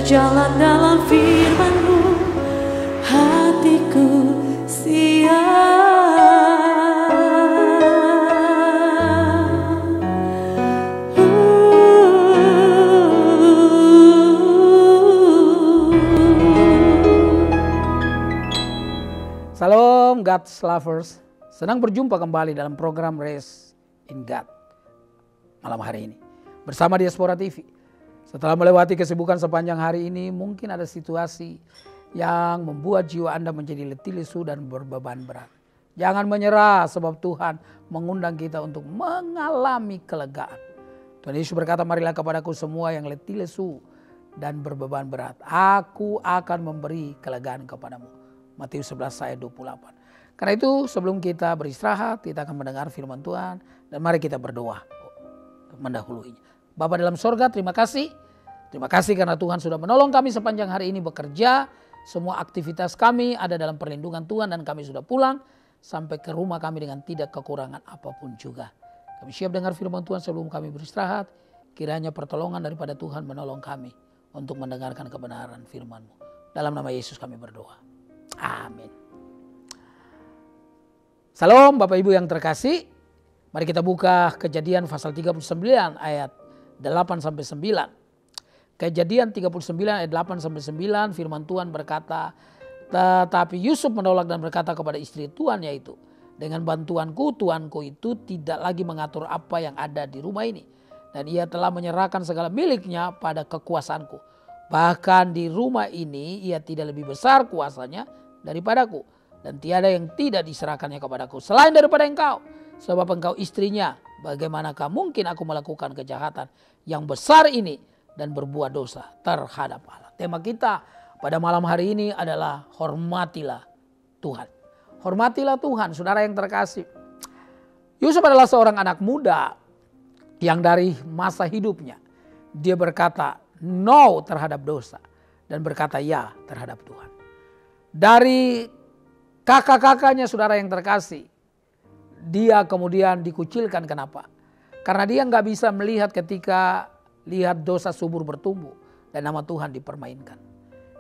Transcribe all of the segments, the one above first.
berjalan dalam firman-Mu, hatiku siap. Salam God's lovers, senang berjumpa kembali dalam program Rest in God malam hari ini bersama Diaspora TV. Setelah melewati kesibukan sepanjang hari ini, mungkin ada situasi yang membuat jiwa Anda menjadi letih lesu dan berbeban berat. Jangan menyerah, sebab Tuhan mengundang kita untuk mengalami kelegaan. Tuhan Yesus berkata, marilah kepadaku semua yang letih lesu dan berbeban berat, aku akan memberi kelegaan kepadamu. Matius 11 ayat 28. Karena itu sebelum kita beristirahat, kita akan mendengar firman Tuhan dan mari kita berdoa mendahuluinya. Bapa dalam sorga, terima kasih. Terima kasih karena Tuhan sudah menolong kami sepanjang hari ini bekerja. Semua aktivitas kami ada dalam perlindungan Tuhan dan kami sudah pulang sampai ke rumah kami dengan tidak kekurangan apapun juga. Kami siap dengar firman Tuhan sebelum kami beristirahat. Kiranya pertolongan daripada Tuhan menolong kami untuk mendengarkan kebenaran firman-Mu. Dalam nama Yesus kami berdoa. Amin. Salam Bapak Ibu yang terkasih. Mari kita buka Kejadian pasal 39 ayat 8-9. Kejadian 39 ayat 8-9, firman Tuhan berkata, tetapi Yusuf menolak dan berkata kepada istri tuannya itu, dengan bantuanku tuanku itu tidak lagi mengatur apa yang ada di rumah ini. Dan ia telah menyerahkan segala miliknya pada kekuasaanku. Bahkan di rumah ini ia tidak lebih besar kuasanya daripadaku. Dan tiada yang tidak diserahkannya kepadaku selain daripada engkau. Sebab engkau istrinya, bagaimanakah mungkin aku melakukan kejahatan yang besar ini dan berbuat dosa terhadap Allah. Tema kita pada malam hari ini adalah hormatilah Tuhan. Hormatilah Tuhan, saudara yang terkasih. Yusuf adalah seorang anak muda yang dari masa hidupnya dia berkata no terhadap dosa dan berkata ya terhadap Tuhan. Dari kakak-kakaknya saudara yang terkasih, dia kemudian dikucilkan. Kenapa? Karena dia nggak bisa melihat ketika lihat dosa subur bertumbuh dan nama Tuhan dipermainkan.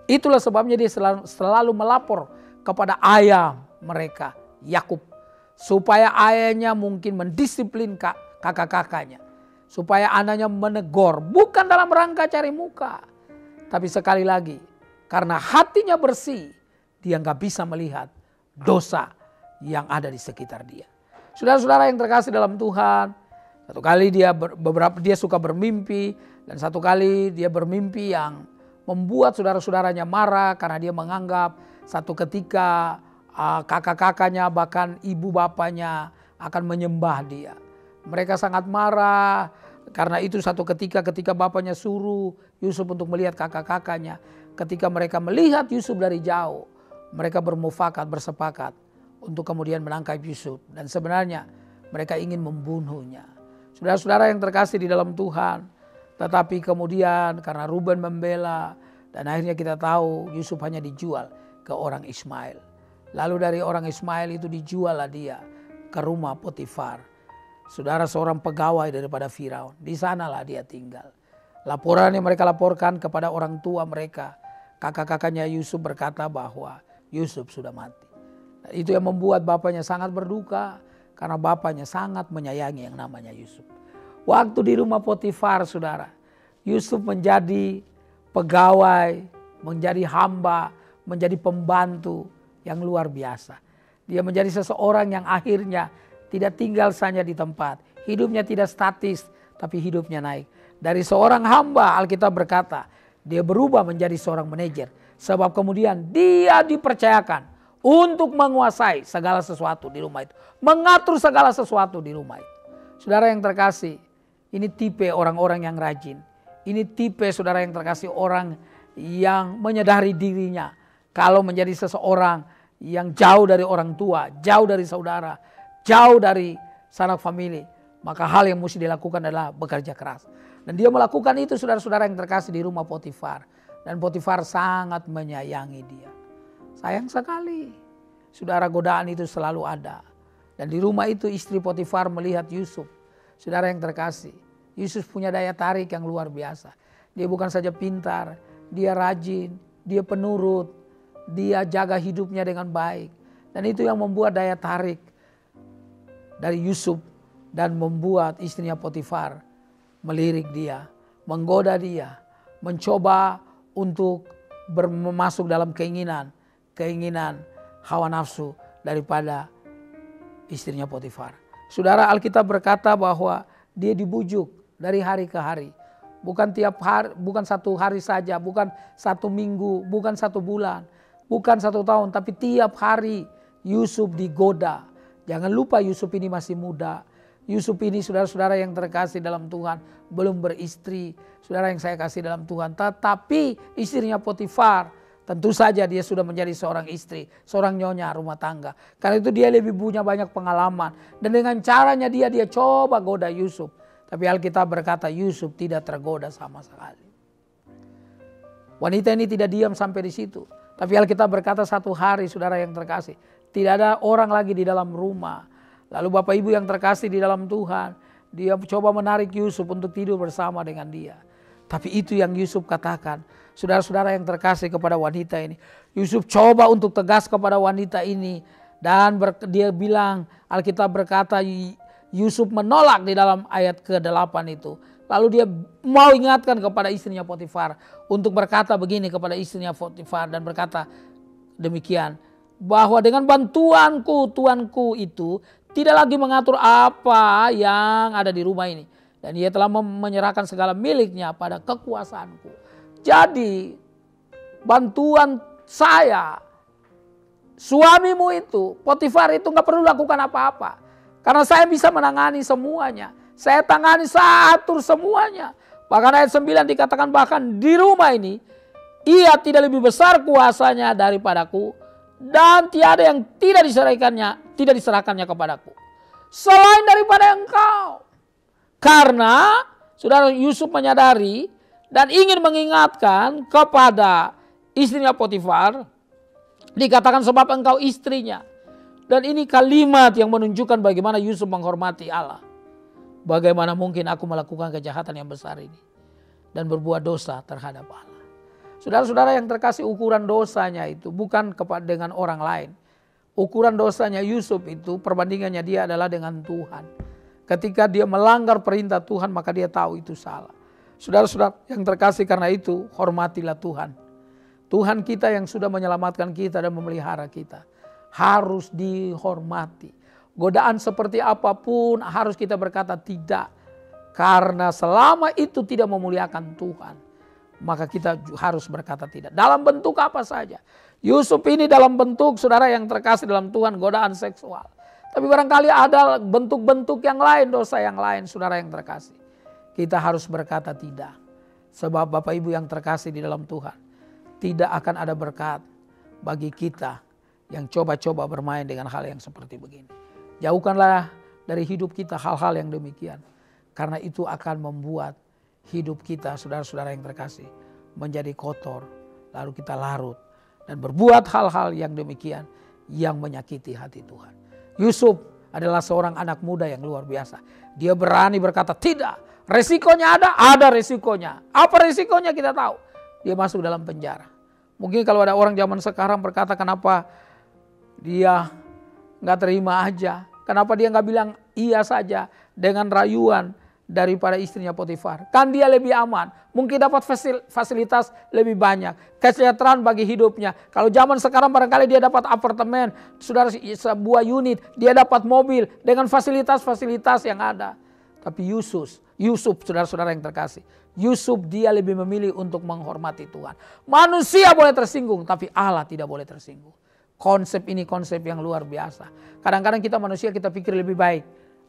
Itulah sebabnya dia selalu melapor kepada ayah mereka, Yakub, supaya ayahnya mungkin mendisiplin kakak-kakaknya, supaya anaknya menegur, bukan dalam rangka cari muka, tapi sekali lagi karena hatinya bersih, dia nggak bisa melihat dosa yang ada di sekitar dia. Saudara-saudara yang terkasih dalam Tuhan, satu kali dia suka bermimpi dan satu kali dia bermimpi yang membuat saudara-saudaranya marah karena dia menganggap satu ketika kakak-kakaknya bahkan ibu bapaknya akan menyembah dia. Mereka sangat marah karena itu satu ketika bapaknya suruh Yusuf untuk melihat kakak-kakaknya. Ketika mereka melihat Yusuf dari jauh, mereka bersepakat untuk kemudian menangkap Yusuf. Dan sebenarnya mereka ingin membunuhnya. Saudara-saudara yang terkasih di dalam Tuhan. Tetapi kemudian karena Ruben membela dan akhirnya kita tahu Yusuf hanya dijual ke orang Ismail. Lalu dari orang Ismail itu dijuallah dia ke rumah Potifar. Saudara seorang pegawai daripada Firaun. Di sanalah dia tinggal. Laporan yang mereka laporkan kepada orang tua mereka. Kakak-kakaknya Yusuf berkata bahwa Yusuf sudah mati. Dan itu yang membuat bapaknya sangat berduka. Karena bapaknya sangat menyayangi yang namanya Yusuf. Waktu di rumah Potifar saudara. Yusuf menjadi pegawai, menjadi hamba, menjadi pembantu yang luar biasa. Dia menjadi seseorang yang akhirnya tidak tinggal saja di tempat. Hidupnya tidak statis, tapi hidupnya naik. Dari seorang hamba, Alkitab berkata, dia berubah menjadi seorang manajer. Sebab kemudian dia dipercayakan untuk menguasai segala sesuatu di rumah itu. Mengatur segala sesuatu di rumah itu. Saudara yang terkasih, ini tipe orang-orang yang rajin. Ini tipe saudara yang terkasih orang yang menyadari dirinya. Kalau menjadi seseorang yang jauh dari orang tua, jauh dari saudara, jauh dari sanak famili, maka hal yang mesti dilakukan adalah bekerja keras. Dan dia melakukan itu saudara-saudara yang terkasih di rumah Potifar. Dan Potifar sangat menyayangi dia. Sayang sekali, saudara, godaan itu selalu ada. Dan di rumah itu istri Potifar melihat Yusuf. Saudara yang terkasih, Yusuf punya daya tarik yang luar biasa. Dia bukan saja pintar, dia rajin, dia penurut, dia jaga hidupnya dengan baik. Dan itu yang membuat daya tarik dari Yusuf dan membuat istrinya Potifar melirik dia, menggoda dia, mencoba untuk masuk dalam keinginan hawa nafsu daripada istrinya Potifar. Saudara, Alkitab berkata bahwa dia dibujuk dari hari ke hari. Bukan tiap hari, bukan satu hari saja, bukan satu minggu, bukan satu bulan, bukan satu tahun, tapi tiap hari Yusuf digoda. Jangan lupa Yusuf ini masih muda. Yusuf ini saudara-saudara yang terkasih dalam Tuhan, belum beristri. Saudara yang saya kasih dalam Tuhan. Tetapi istrinya Potifar, tentu saja dia sudah menjadi seorang istri, seorang nyonya rumah tangga. Karena itu dia lebih punya banyak pengalaman. Dan dengan caranya dia coba goda Yusuf. Tapi Alkitab berkata Yusuf tidak tergoda sama sekali. Wanita ini tidak diam sampai di situ. Tapi Alkitab berkata satu hari saudara yang terkasih, tidak ada orang lagi di dalam rumah. Lalu Bapak Ibu yang terkasih di dalam Tuhan, dia coba menarik Yusuf untuk tidur bersama dengan dia. Tapi itu yang Yusuf katakan. Saudara-saudara yang terkasih kepada wanita ini. Yusuf coba untuk tegas kepada wanita ini. Dan dia bilang, Alkitab berkata Yusuf menolak di dalam ayat ke-8 itu. Lalu dia mau ingatkan kepada istrinya Potifar. Untuk berkata begini kepada istrinya Potifar. Dan berkata demikian. Bahwa dengan bantuanku, tuanku itu tidak lagi mengatur apa yang ada di rumah ini. Dan ia telah menyerahkan segala miliknya pada kekuasaanku. Jadi bantuan saya, suamimu itu, Potifar itu gak perlu lakukan apa-apa. Karena saya bisa menangani semuanya. Saya tangani, saya atur semuanya. Bahkan ayat 9 dikatakan bahkan di rumah ini, ia tidak lebih besar kuasanya daripadaku. Dan tiada yang tidak diserahkannya kepadaku. Selain daripada engkau. Karena saudara Yusuf menyadari dan ingin mengingatkan kepada istrinya Potifar. Dikatakan sebab engkau istrinya. Dan ini kalimat yang menunjukkan bagaimana Yusuf menghormati Allah. Bagaimana mungkin aku melakukan kejahatan yang besar ini. Dan berbuat dosa terhadap Allah. Saudara-saudara yang terkasih, ukuran dosanya itu bukan dengan orang lain. Ukuran dosanya Yusuf itu perbandingannya dia adalah dengan Tuhan. Ketika dia melanggar perintah Tuhan maka dia tahu itu salah. Saudara-saudara yang terkasih, karena itu hormatilah Tuhan. Tuhan kita yang sudah menyelamatkan kita dan memelihara kita harus dihormati. Godaan seperti apapun harus kita berkata tidak. Karena selama itu tidak memuliakan Tuhan, maka kita harus berkata tidak. Dalam bentuk apa saja. Yusuf ini dalam bentuk, saudara yang terkasih dalam Tuhan, godaan seksual. Tapi barangkali ada bentuk-bentuk yang lain, dosa yang lain, saudara yang terkasih. Kita harus berkata tidak. Sebab Bapak Ibu yang terkasih di dalam Tuhan, tidak akan ada berkat bagi kita yang coba-coba bermain dengan hal yang seperti begini. Jauhkanlah dari hidup kita hal-hal yang demikian. Karena itu akan membuat hidup kita, saudara-saudara yang terkasih, menjadi kotor. Lalu kita larut dan berbuat hal-hal yang demikian yang menyakiti hati Tuhan. Yusuf adalah seorang anak muda yang luar biasa. Dia berani berkata tidak. Resikonya ada resikonya. Apa resikonya kita tahu. Dia masuk dalam penjara. Mungkin kalau ada orang zaman sekarang berkata kenapa dia gak terima aja. Kenapa dia gak bilang iya saja dengan rayuan daripada istrinya Potifar. Kan dia lebih aman. Mungkin dapat fasilitas lebih banyak. Kesejahteraan bagi hidupnya. Kalau zaman sekarang barangkali dia dapat apartemen. Saudara, sebuah unit. Dia dapat mobil dengan fasilitas-fasilitas yang ada. Tapi Yusuf, saudara-saudara yang terkasih. Yusuf dia lebih memilih untuk menghormati Tuhan. Manusia boleh tersinggung. Tapi Allah tidak boleh tersinggung. Konsep ini konsep yang luar biasa. Kadang-kadang kita manusia kita pikir lebih baik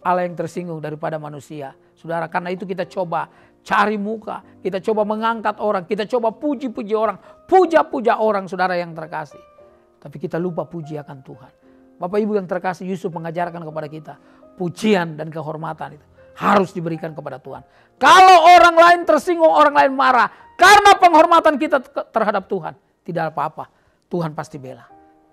Allah yang tersinggung daripada manusia. Saudara, karena itu kita coba cari muka. Kita coba mengangkat orang. Kita coba puji-puji orang. Puja-puja orang, saudara yang terkasih. Tapi kita lupa puji akan Tuhan. Bapak Ibu yang terkasih, Yusuf mengajarkan kepada kita. Pujian dan kehormatan itu harus diberikan kepada Tuhan. Kalau orang lain tersinggung, orang lain marah. Karena penghormatan kita terhadap Tuhan. Tidak apa-apa. Tuhan pasti bela.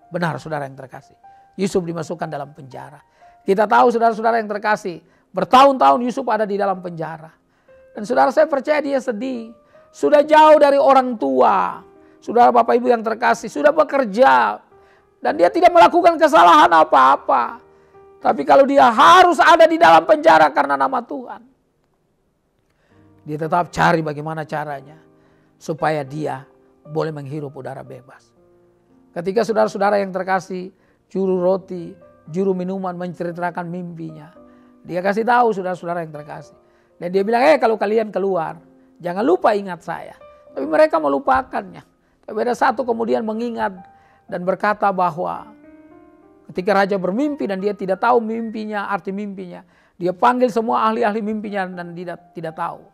Benar, saudara yang terkasih. Yusuf dimasukkan dalam penjara. Kita tahu saudara-saudara yang terkasih, bertahun-tahun Yusuf ada di dalam penjara. Dan saudara, saya percaya dia sedih. sudah jauh dari orang tua. Saudara Bapak Ibu yang terkasih, sudah bekerja. Dan dia tidak melakukan kesalahan apa-apa. Tapi kalau dia harus ada di dalam penjara karena nama Tuhan, dia tetap cari bagaimana caranya supaya dia boleh menghirup udara bebas. Ketika saudara-saudara yang terkasih, juru roti, juru minuman menceritakan mimpinya, dia kasih tahu saudara-saudara yang terkasih. Dan dia bilang, kalau kalian keluar, jangan lupa ingat saya. Tapi mereka melupakannya. Tapi ada satu kemudian mengingat dan berkata bahwa ketika raja bermimpi dan dia tidak tahu mimpinya, arti mimpinya, dia panggil semua ahli-ahli mimpinya dan dia tidak tahu.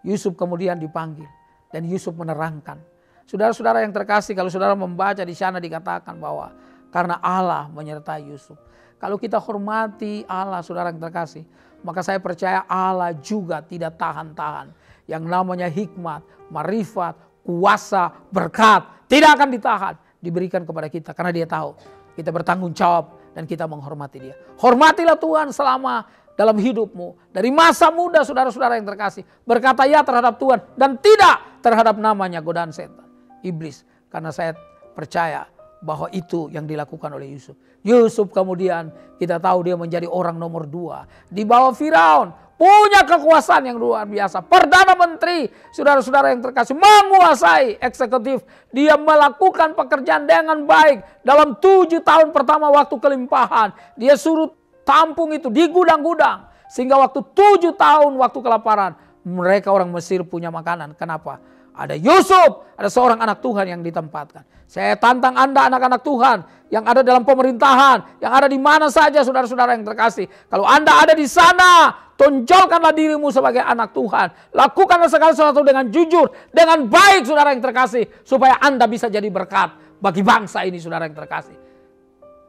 Yusuf kemudian dipanggil dan Yusuf menerangkan. Saudara-saudara yang terkasih, kalau saudara membaca di sana dikatakan bahwa karena Allah menyertai Yusuf. Kalau kita hormati Allah, saudara yang terkasih, maka saya percaya Allah juga tidak tahan-tahan. Yang namanya hikmat, marifat, kuasa, berkat tidak akan ditahan, diberikan kepada kita karena dia tahu kita bertanggung jawab dan kita menghormati dia. Hormatilah Tuhan selama dalam hidupmu. Dari masa muda saudara-saudara yang terkasih, berkata ya terhadap Tuhan dan tidak terhadap namanya godaan setan, iblis. Karena saya percaya bahwa itu yang dilakukan oleh Yusuf. Yusuf kemudian kita tahu dia menjadi orang nomor 2 di bawah Firaun. Punya kekuasaan yang luar biasa. Perdana Menteri, saudara-saudara yang terkasih, menguasai eksekutif. Dia melakukan pekerjaan dengan baik. Dalam 7 tahun pertama waktu kelimpahan, dia suruh tampung itu di gudang-gudang. Sehingga waktu 7 tahun waktu kelaparan, mereka orang Mesir punya makanan. Kenapa? Ada Yusuf, ada seorang anak Tuhan yang ditempatkan. Saya tantang Anda anak-anak Tuhan yang ada dalam pemerintahan, yang ada di mana saja saudara-saudara yang terkasih. Kalau Anda ada di sana, tonjolkanlah dirimu sebagai anak Tuhan. Lakukanlah segala sesuatu dengan jujur, dengan baik saudara yang terkasih. Supaya Anda bisa jadi berkat bagi bangsa ini saudara yang terkasih.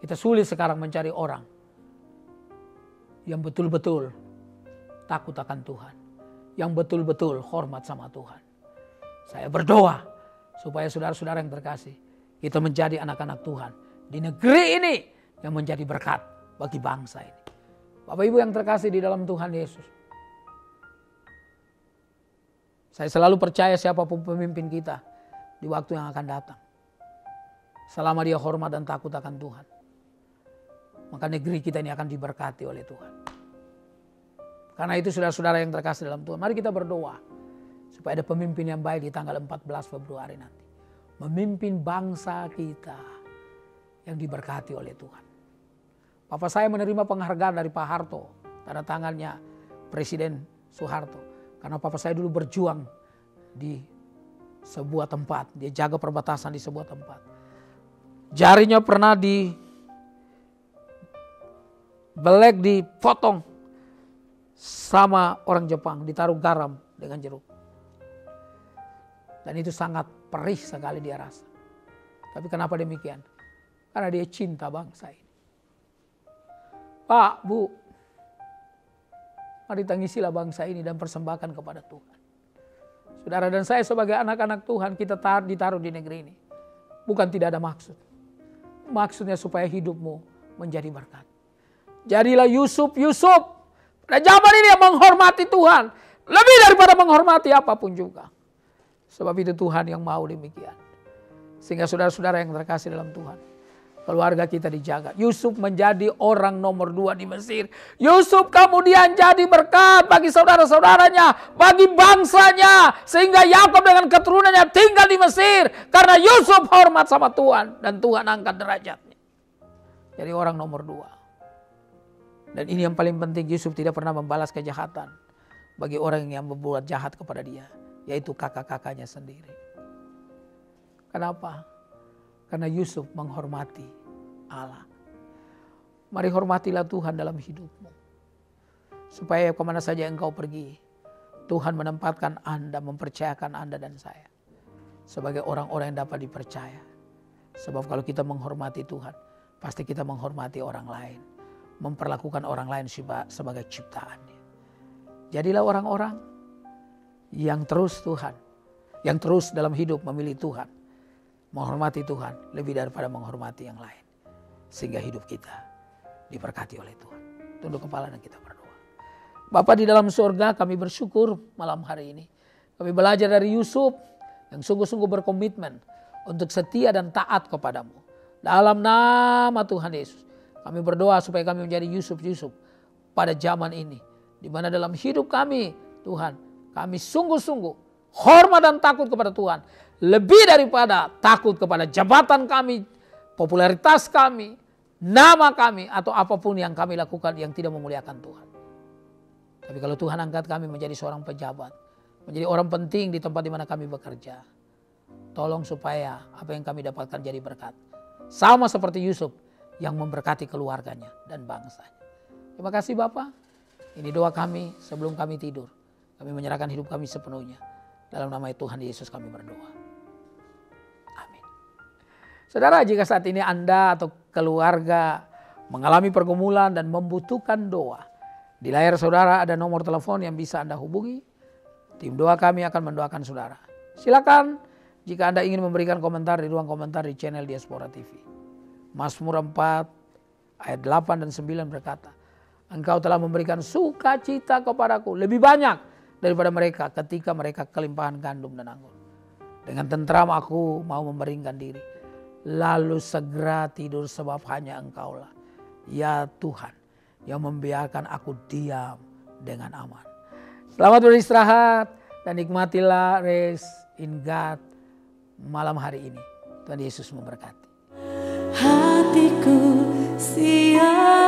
Kita sulit sekarang mencari orang yang betul-betul takut akan Tuhan. Yang betul-betul hormat sama Tuhan. Saya berdoa supaya saudara-saudara yang terkasih, kita menjadi anak-anak Tuhan di negeri ini yang menjadi berkat bagi bangsa ini. Bapak Ibu yang terkasih di dalam Tuhan Yesus, saya selalu percaya siapapun pemimpin kita di waktu yang akan datang, selama dia hormat dan takut akan Tuhan, maka negeri kita ini akan diberkati oleh Tuhan. Karena itu saudara-saudara yang terkasih dalam Tuhan, mari kita berdoa supaya ada pemimpin yang baik di tanggal 14 Februari nanti. Memimpin bangsa kita yang diberkati oleh Tuhan. Papa saya menerima penghargaan dari Pak Harto, tanda tangannya Presiden Soeharto. Karena papa saya dulu berjuang di sebuah tempat, dia jaga perbatasan di sebuah tempat. Jarinya pernah belek dipotong sama orang Jepang, ditaruh garam dengan jeruk. Dan itu sangat perih sekali dia rasa. Tapi kenapa demikian? Karena dia cinta bangsa ini. Pak, Bu, mari tangisilah bangsa ini dan persembahkan kepada Tuhan. Saudara dan saya sebagai anak-anak Tuhan, kita ditaruh di negeri ini. Bukan tidak ada maksud. Maksudnya supaya hidupmu menjadi berkat. Jadilah Yusuf. Pada zaman ini yang menghormati Tuhan. Lebih daripada menghormati apapun juga. Sebab itu Tuhan yang mau demikian. Sehingga saudara-saudara yang terkasih dalam Tuhan, keluarga kita dijaga. Yusuf menjadi orang nomor 2 di Mesir. Yusuf kemudian jadi berkat bagi saudara-saudaranya, bagi bangsanya. Sehingga Yakub dengan keturunannya tinggal di Mesir. Karena Yusuf hormat sama Tuhan. Dan Tuhan angkat derajatnya. Jadi orang nomor 2. Dan ini yang paling penting, Yusuf tidak pernah membalas kejahatan bagi orang yang berbuat jahat kepada dia. Yaitu kakak-kakaknya sendiri. Kenapa? Karena Yusuf menghormati Allah. Mari hormatilah Tuhan dalam hidupmu. Supaya kemana saja engkau pergi, Tuhan menempatkan Anda, mempercayakan Anda dan saya. Sebagai orang-orang yang dapat dipercaya. Sebab kalau kita menghormati Tuhan, pasti kita menghormati orang lain. Memperlakukan orang lain sebagai ciptaannya. Jadilah orang-orang yang terus Tuhan, yang terus dalam hidup memilih Tuhan, menghormati Tuhan lebih daripada menghormati yang lain, sehingga hidup kita diberkati oleh Tuhan. Tunduk kepala dan kita berdoa. Bapa di dalam surga, kami bersyukur malam hari ini Kami belajar dari Yusuf yang sungguh-sungguh berkomitmen untuk setia dan taat kepadamu. Dalam nama Tuhan Yesus, kami berdoa supaya kami menjadi Yusuf-Yusuf pada zaman ini. Di mana dalam hidup kami, Tuhan, kami sungguh-sungguh hormat dan takut kepada Tuhan. Lebih daripada takut kepada jabatan kami, popularitas kami, nama kami, atau apapun yang kami lakukan yang tidak memuliakan Tuhan. Tapi kalau Tuhan angkat kami menjadi seorang pejabat, menjadi orang penting di tempat di mana kami bekerja, tolong supaya apa yang kami dapatkan jadi berkat. Sama seperti Yusuf yang memberkati keluarganya dan bangsanya. Terima kasih Bapa. Ini doa kami sebelum kami tidur. Kami menyerahkan hidup kami sepenuhnya. Dalam nama Tuhan Yesus kami berdoa. Amin. Saudara, jika saat ini Anda atau keluarga mengalami pergumulan dan membutuhkan doa, di layar saudara ada nomor telepon yang bisa Anda hubungi. Tim doa kami akan mendoakan saudara. Silakan jika Anda ingin memberikan komentar di ruang komentar di channel Diaspora TV. Mazmur 4 ayat 8 dan 9 berkata, Engkau telah memberikan sukacita kepadaku lebih banyak daripada mereka ketika mereka kelimpahan gandum dan anggur. Dengan tentram aku mau membaringkan diri. Lalu segera tidur sebab hanya Engkaulah, ya Tuhan, yang membiarkan aku diam dengan aman. Selamat beristirahat dan nikmatilah rest in God malam hari ini. Tuhan Yesus memberkati. Hatiku siap.